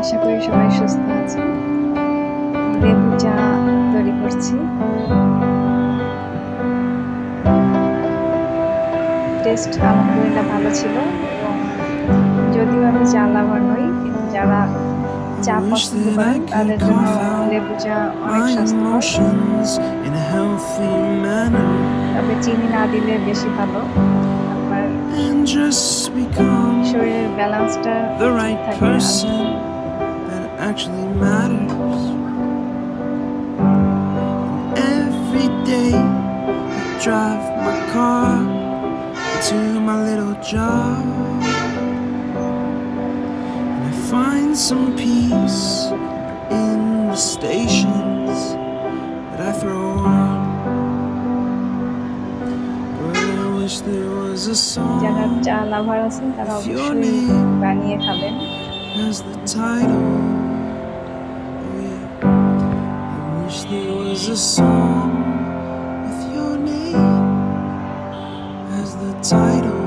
আশা করি সবাই সুস্থ আছেন। লেবু চা তৈরি করছি। টেস্ট আলহামদুলিল্লাহ ভালো ছিল এবং যদিও আমি চা লাভার নই, কিন্তু যারা চা পছন্দ করেন তাদের জন্য লেবু চা অনেক স্বাস্থ্যকর। তবে চিনি না দিলে বেশি ভালো, আপনার শরীরের ব্যালেন্সটা ঠিক থাকে। Actually matters. Every day I drive my car to my little job, and I find some peace in the stations that I throw on. But I wish there was a song যারা চা লাভার আছেন তারা অবশ্যই বানিয়ে খাবেন। as the title. There was a song with your name as the title.